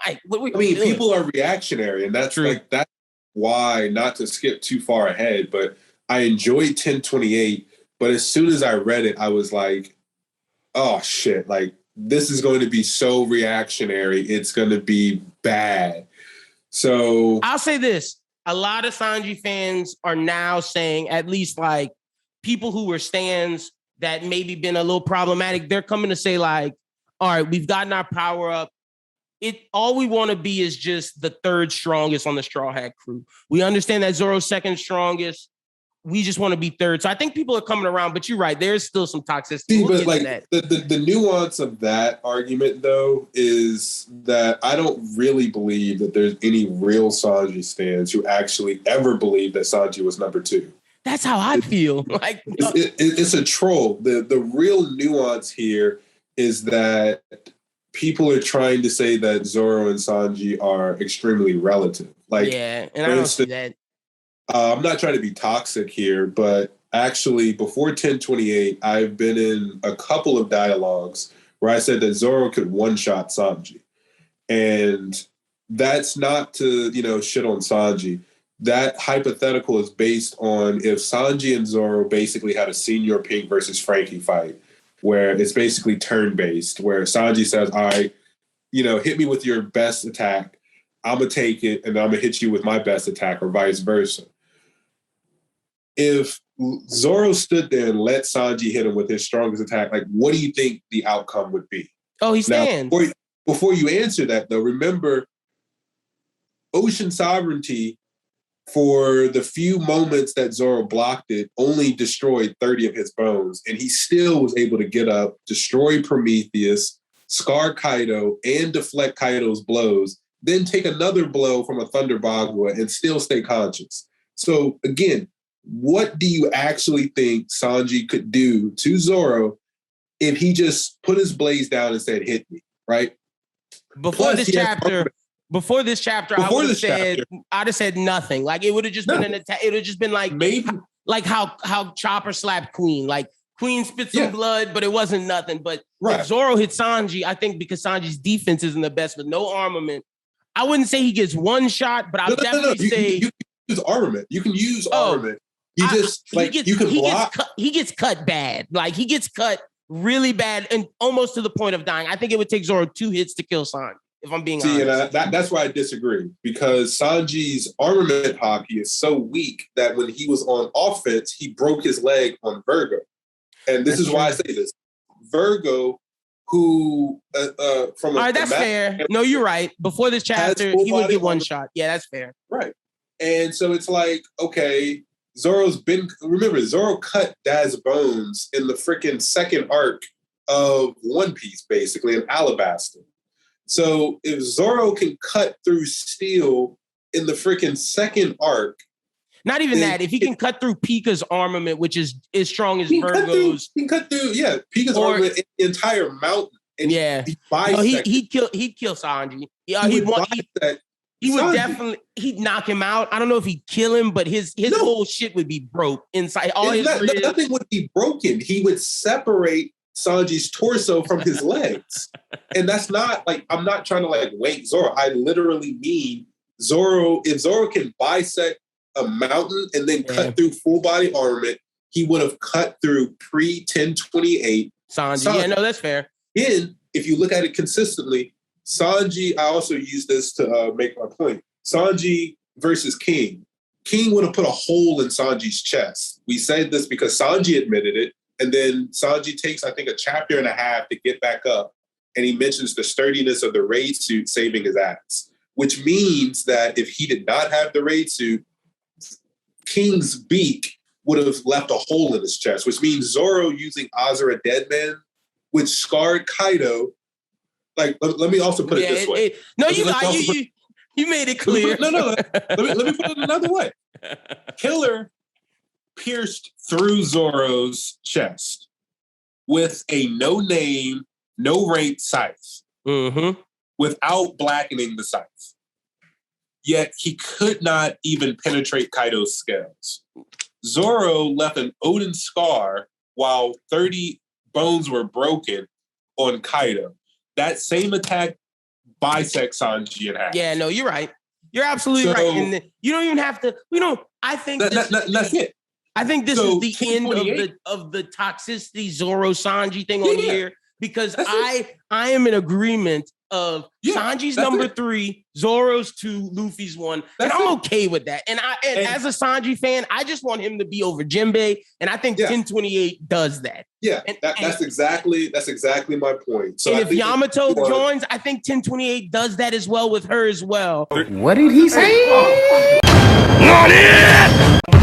Like, what we doing? People are reactionary, and that's True. that's why, not to skip too far ahead, but I enjoyed 1028. But as soon as I read it, I was like, oh shit, like this is going to be so reactionary. It's going to be bad. So I'll say this. A lot of Sanji fans are now saying, at least like people who were stands that maybe been a little problematic, they're coming to say like, all right, we've gotten our power up. All we want to be is just the third strongest on the Straw Hat crew. We understand that Zoro's second strongest. We just want to be third. So I think people are coming around, but you're right. There's still some toxicity. But like the nuance of that argument, though, is that I don't really believe that there's any real Sanji stands who actually ever believed that Sanji was number 2. That's how I feel. Like it's a troll. The real nuance here is that people are trying to say that Zoro and Sanji are extremely relative. Like, yeah, and I don't see that. I'm not trying to be toxic here, but actually before 1028, I've been in a couple of dialogues where I said that Zoro could one-shot Sanji. And that's not to, shit on Sanji. That hypothetical is based on if Sanji and Zoro basically had a Senior Pink versus Frankie fight, where it's basically turn-based, where Sanji says, all right, hit me with your best attack. I'm going to take it, and I'm going to hit you with my best attack, or vice versa. If Zoro stood there and let Sanji hit him with his strongest attack, like, what do you think the outcome would be? Oh, he stands. Now, before you answer that, though, remember, Ocean Sovereignty, for the few moments that Zoro blocked it, only destroyed 30 of his bones, and he still was able to get up, destroy Prometheus, scar Kaido, and deflect Kaido's blows, then take another blow from a Thunder Bagua and still stay conscious. So, again, what do you actually think Sanji could do to Zoro if he just put his blaze down and said, hit me, right? Before this chapter, I would have said, I'd have said nothing. Like, it would have just been an attack. It would have just been like, maybe like how Chopper slapped Queen. Like, Queen spit some blood, but it wasn't nothing. But if Zoro hit Sanji, I think because Sanji's defense isn't the best with no armament, I wouldn't say he gets one shot, but I'll definitely say... You can use armament. You can use armament. You can block. He gets cut bad. Like, he gets cut really bad and almost to the point of dying. I think it would take Zoro 2 hits to kill Sanji, if I'm being honest. That's why I disagree, because Sanji's armament hockey is so weak that when he was on offense, he broke his leg on Virgo. And this is why I say this. Virgo, who from a... All right, that's fair. No, you're right. Before this chapter, he would get one shot. Yeah, that's fair. Right. And so it's like, okay, Zoro cut Daz's bones in the freaking second arc of One Piece, basically, in Alabasta. So if Zoro can cut through steel in the freaking second arc... Not even that. If he can cut through Pika's armament, which is as strong as Virgo's... He can cut through, Pika's armament, the entire mountain. And he'd kill Sanji. He'd knock him out. I don't know if he'd kill him, but his whole shit would be broke inside. Nothing would be broken. He would separate Sanji's torso from his legs. And that's not like, I'm not trying to like wank Zoro. I literally mean Zoro, if Zoro can bisect a mountain and then cut through full body armament, he would have cut through pre-1028 Sanji. Yeah, no, that's fair. Then, if you look at it consistently, Sanji, I also use this to make my point. Sanji versus King. King would have put a hole in Sanji's chest. We said this because Sanji admitted it, and then Sanji takes, I think, a chapter and a half to get back up, and he mentions the sturdiness of the raid suit saving his ass, which means that if he did not have the raid suit, King's beak would have left a hole in his chest, which means Zoro using Azura Deadman, which scarred Kaido. Like, let me also put it this way. You made it clear. Let me put it another way. Killer pierced through Zoro's chest with a no-name, no-rank scythe, without blackening the scythe. Yet he could not even penetrate Kaido's scales. Zoro left an Odin scar while 30 bones were broken on Kaido. That same attack bisects Sanji in half. Yeah, no, you're right. You're absolutely right. And you don't even have to. I think that's it. I think this is the end of the toxicity Zoro Sanji thing on here, because I am in agreement of Sanji's number 3, Zoro's 2, Luffy's 1, and I'm okay with that. And as a Sanji fan, I just want him to be over Jinbei, and I think 1028 does that. Yeah, that's exactly my point. So and if Yamato joins, I think 1028 does that as well with her as well. What did he say? Not it!